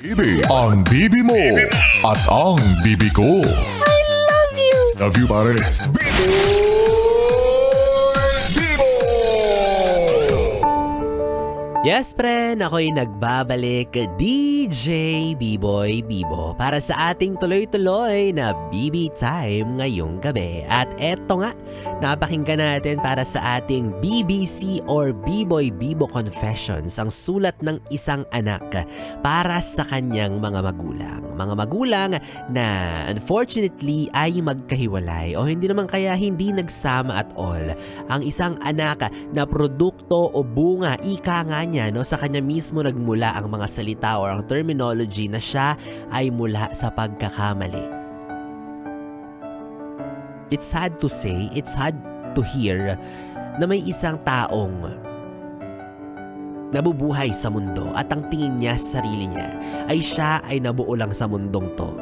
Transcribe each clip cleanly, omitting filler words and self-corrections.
Baby, ang bibi mo at ang bibi ko. Love you, pare. Yes, friend, ako'y nagbabalik, DJ B-Boy Bibo, para sa ating tuloy-tuloy na BB Time ngayong gabi. At eto nga, napakinggan natin para sa ating BBC or B-Boy Bibo Confessions, ang sulat ng isang anak para sa kanyang mga magulang. Mga magulang na unfortunately ay magkahiwalay o hindi naman kaya hindi nagsama at all. Ang isang anak na produkto o bunga, ika nga niya, no, sa kanya mismo nagmula ang mga salita o ang terminology na siya ay mula sa pagkakamali. It's sad to say, it's sad to hear na may isang taong nabubuhay sa mundo at ang tingin niya sa sarili niya ay siya ay nabuo lang sa mundong to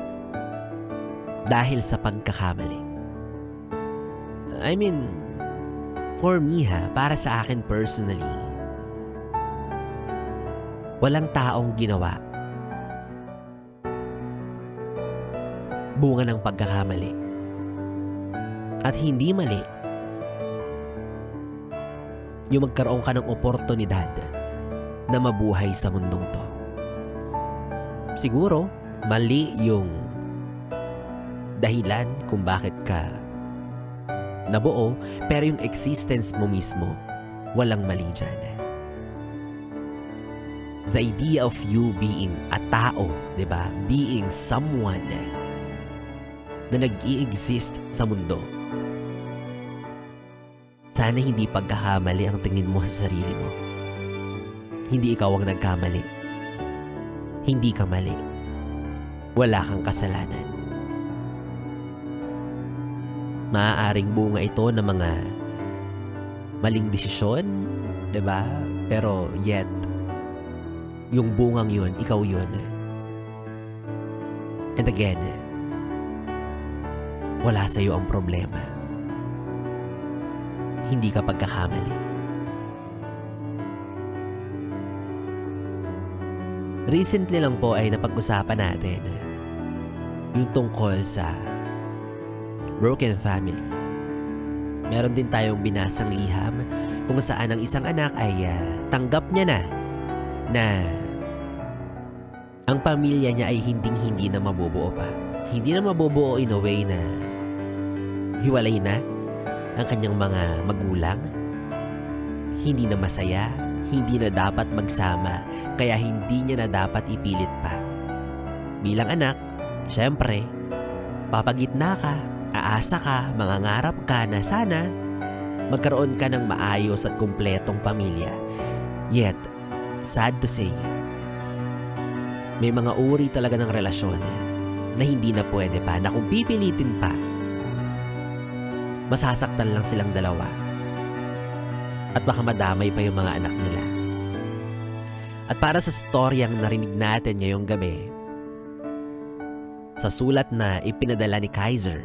dahil sa pagkakamali. I mean, for me para sa akin personally, walang taong ginawa bunga ng pagkakamali. At hindi mali yung magkaroon ka ng oportunidad na mabuhay sa mundong to. Siguro, mali yung dahilan kung bakit ka nabuo, pero yung existence mo mismo, walang mali dyan. The idea of you being a tao, diba? Being someone na nag-i-exist sa mundo. Sana hindi pagkakamali ang tingin mo sa sarili mo. Hindi ikaw ang nagkamali. Hindi ka mali. Wala kang kasalanan. Maaaring bunga ito ng mga maling desisyon, diba? Pero yet, yung bungang yun, ikaw yun. And again, wala sa'yo ang problema. Hindi ka pagkakamali. Recently lang po ay napag-usapan natin yung tungkol sa broken family. Meron din tayong binasang liham kung saan ang isang anak ay tanggap niya na ang pamilya niya ay hindi na mabubuo pa. Hindi na mabubuo in a way na hiwalay na ang kanyang mga magulang. Hindi na masaya, hindi na dapat magsama, kaya hindi niya na dapat ipilit pa. Bilang anak, syempre, papagitna ka, aasa ka, mangangarap ka na sana magkaroon ka ng maayos at kumpletong pamilya. Yet, sad to say, may mga uri talaga ng relasyon na hindi na pwede pa, na kung pipilitin pa, masasaktan lang silang dalawa at baka madamay pa yung mga anak nila. At para sa storyang narinig natin ngayong gabi, sa sulat na ipinadala ni Kaiser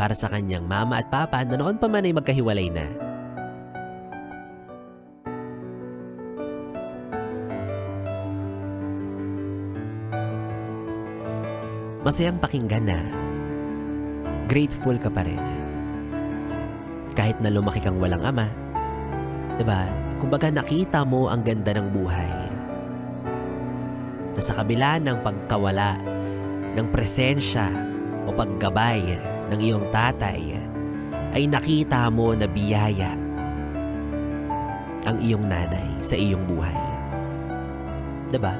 para sa kanyang mama at papa na noon pa man ay magkahiwalay na, masayang pakinggan na grateful ka pa rin. Kahit na lumaki kang walang ama, diba? Kumbaga nakita mo ang ganda ng buhay. Na sa kabila ng pagkawala ng presensya o paggabay ng iyong tatay, ay nakita mo na biyaya ang iyong nanay sa iyong buhay. Diba?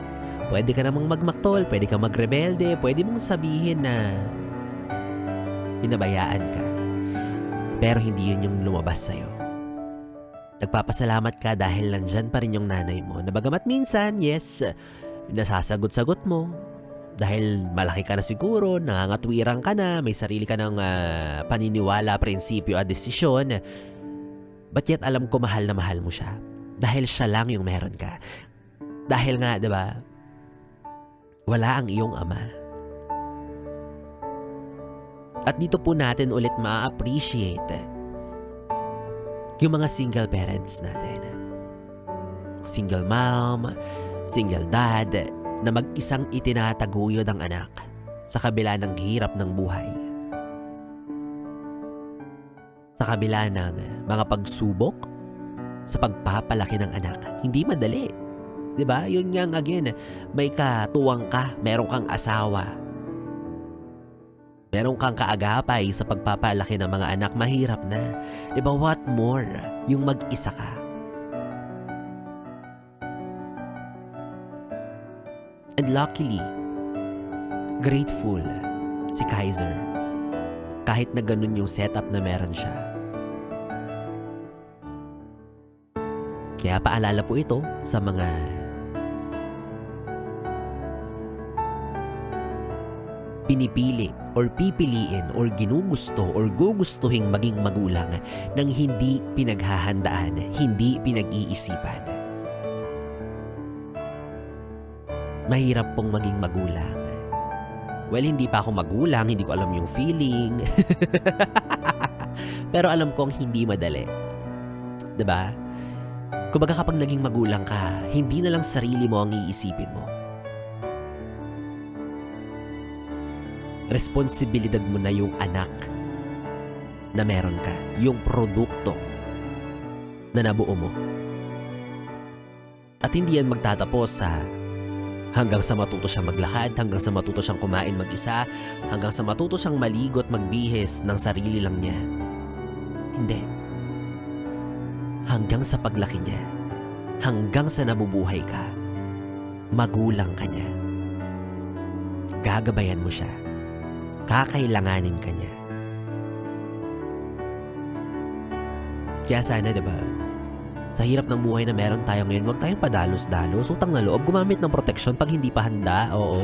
Pwede ka namang magmaktol, pwede ka magrebelde, pwede mong sabihin na pinabayaan ka. Pero hindi yun yung lumabas sa'yo. Nagpapasalamat ka dahil nandyan pa rin yung nanay mo. Na bagamat minsan, yes, nasasagot-sagot mo. Dahil malaki ka na siguro, nangangatwirang ka na, may sarili ka ng paniniwala, prinsipyo at desisyon. But yet alam ko mahal na mahal mo siya. Dahil siya lang yung meron ka. Dahil nga, diba, wala ang iyong ama. At dito po natin ulit ma-appreciate yung mga single parents natin. Single mom, single dad, na mag-isang itinataguyod ang anak sa kabila ng hirap ng buhay. Sa kabila ng mga pagsubok sa pagpapalaki ng anak. Hindi madali. 'Di ba? Yun nga again, may katuwang ka, meron kang asawa. Meron kang kaagapay sa pagpapalaki ng mga anak, mahirap na. 'Di ba? What more yung mag-isa ka? And luckily, grateful si Kaiser. Kahit na ganun yung setup na meron siya. Kaya paalala po ito sa mga pinipili or pipiliin or ginugusto or gugustuhing maging magulang nang hindi pinaghahandaan, hindi pinag-iisipan. Mahirap pong maging magulang. Well, hindi pa ako magulang, hindi ko alam yung feeling. Pero alam kong hindi madali. 'Di ba? Kumbaga kapag naging magulang ka, hindi na lang sarili mo ang iisipin mo. Responsibilidad mo na yung anak na meron ka, yung produkto na nabuo mo. At hindi yan magtatapos sa hanggang sa matuto siyang maglakad, hanggang sa matuto siyang kumain mag-isa, hanggang sa matuto siyang maligo at magbihis ng sarili lang niya. Hindi. Hanggang sa paglaki niya, hanggang sa nabubuhay ka, magulang ka niya. Gagabayan mo siya. Kakailanganin ka niya. Kaya sana, diba, sa hirap ng buhay na meron tayo ngayon, huwag tayong padalos-dalos, utang na loob, gumamit ng proteksyon pag hindi pa handa. Oo.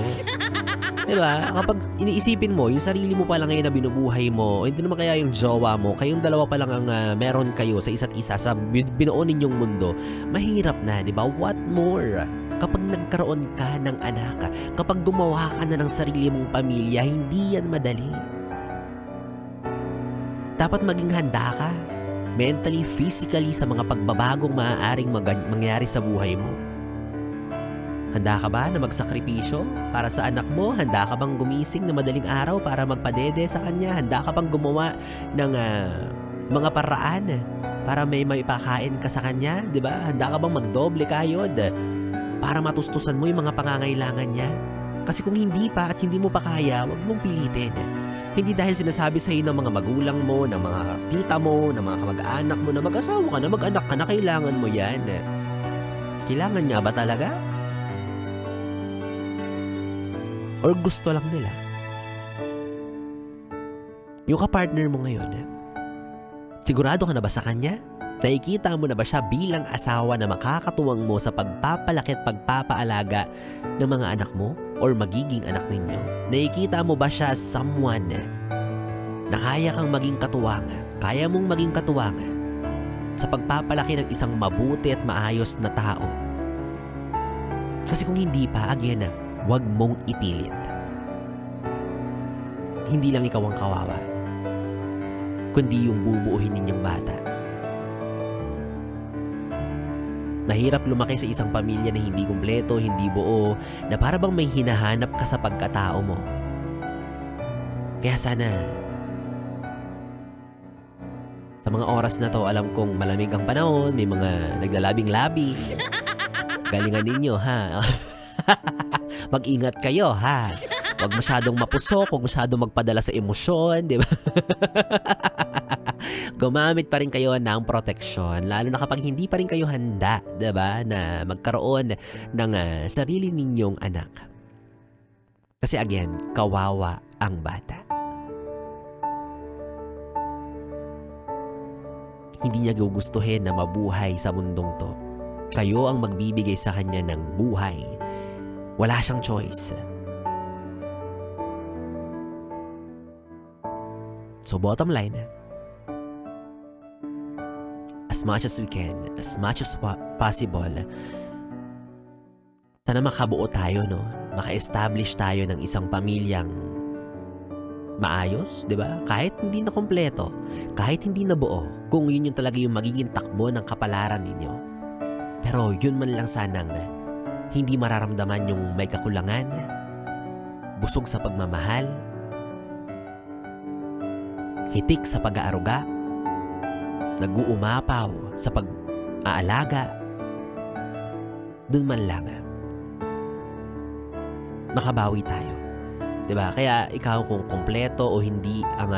Diba? Kapag iniisipin mo, yung sarili mo pa lang ngayon na binubuhay mo, o hindi naman kaya yung jowa mo, kayong dalawa pa lang ang meron kayo sa isa't isa sa binuo ninyong mundo, mahirap na, diba? What more? Kapag nagkaroon ka ng anak, kapag gumawa ka na ng sarili mong pamilya, hindi yan madali. Dapat maging handa ka, mentally, physically, sa mga pagbabagong maaaring mangyari sa buhay mo. Handa ka ba na magsakripisyo para sa anak mo? Handa ka bang gumising na madaling araw para magpadede sa kanya? Handa ka bang gumawa ng mga paraan para may maipakain ka sa kanya? Diba? Handa ka bang magdoble kayod para matustusan mo yung mga pangangailangan niya? Kasi kung hindi pa at hindi mo pa kaya, huwag mong pilitin. Hindi dahil sinasabi sa iyo ng mga magulang mo, ng mga tita mo, ng mga kamag-anak mo na mag-asawa ka na, mag-anak ka na, kailangan mo yan. Kailangan niya ba talaga? Or gusto lang nila? Yung kapartner mo ngayon, sigurado ka na ba sa kanya? Nakikita mo na ba siya bilang asawa na makakatuwang mo sa pagpapalaki at pagpapaalaga ng mga anak mo or magiging anak ninyo? Nakikita mo ba siya someone na kaya kang maging katuwang, kaya mong maging katuwang sa pagpapalaki ng isang mabuti at maayos na tao? Kasi kung hindi pa, again, huwag mong ipilit. Hindi lang ikaw ang kawawa, kundi yung bubuuhin ninyong bata. Mahirap lumaki sa isang pamilya na hindi kumpleto, hindi buo, na para bang may hinahanap ka sa pagkatao mo. Kaya sana, sa mga oras na to, alam kong malamig ang panahon, may mga naglalabing-labi. Galingan ninyo, ha? Mag-ingat kayo, ha? Huwag masyadong mapusok, huwag masyadong magpadala sa emosyon, di ba? Gumamit pa rin kayo ng proteksyon, lalo na kapag hindi pa rin kayo handa, di ba, na magkaroon ng sarili ninyong anak. Kasi again, kawawa ang bata. Hindi niya gugustuhin na mabuhay sa mundong to. Kayo ang magbibigay sa kanya ng buhay. Wala siyang choice. So bottom line, as much as we can, as much as possible, sana makabuo tayo, no? Maka-establish tayo ng isang pamilyang maayos, di ba? Kahit hindi na kompleto, kahit hindi na buo, kung yun yung talaga yung magiging takbo ng kapalaran ninyo. Pero yun man lang sanang hindi mararamdaman yung may kakulangan, busog sa pagmamahal, hitik sa pag-aaruga, nag-uumapaw sa pag-aalaga, dun man lang makabawi tayo. 'Di ba? Kaya ikaw kung kompleto o hindi ang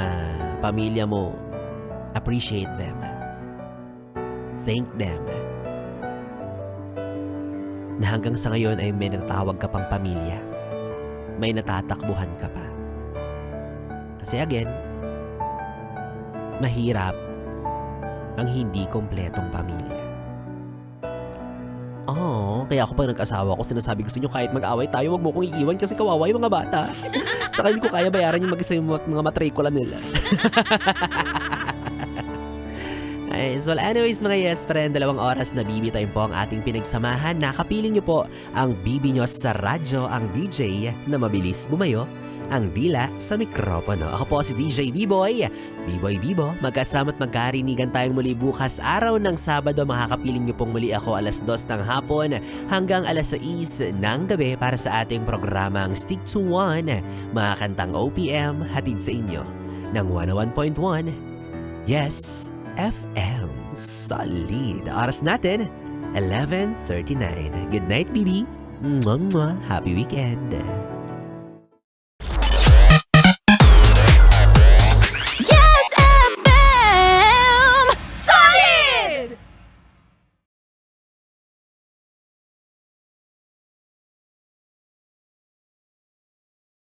pamilya mo, appreciate them. Thank them. Na hanggang sa ngayon ay may natatawag ka pang pamilya. May natatakbuhan ka pa. Kasi again, mahirap ang hindi kompletong pamilya. Kaya ako pag nag-asawa ko, sinasabi ko sa inyo kahit mag-away tayo, wag mo kong iiwan kasi kawawa yung mga bata. Tsaka hindi ko kaya bayaran yung mag-isa yung mga matrikula nila. So anyways mga yes friend, 2 oras na BB time po ang ating pinagsamahan. Nakapiling niyo po ang BB nyo sa radyo, ang DJ na mabilis bumayo, ang dila sa mikropono. Ako po si DJ B-Boy, B-Boy Bibo. Magkasama't magkarinigan tayong muli bukas araw ng Sabado. Makakapiling niyo pong muli ako alas 2 ng hapon hanggang alas 6 ng gabi para sa ating programang Stick to One, mga kantang OPM hatid sa inyo ng 101.1 Yes FM. Solid. Oras natin 11:39. Good night, BB. Mwah, mwah. Happy weekend.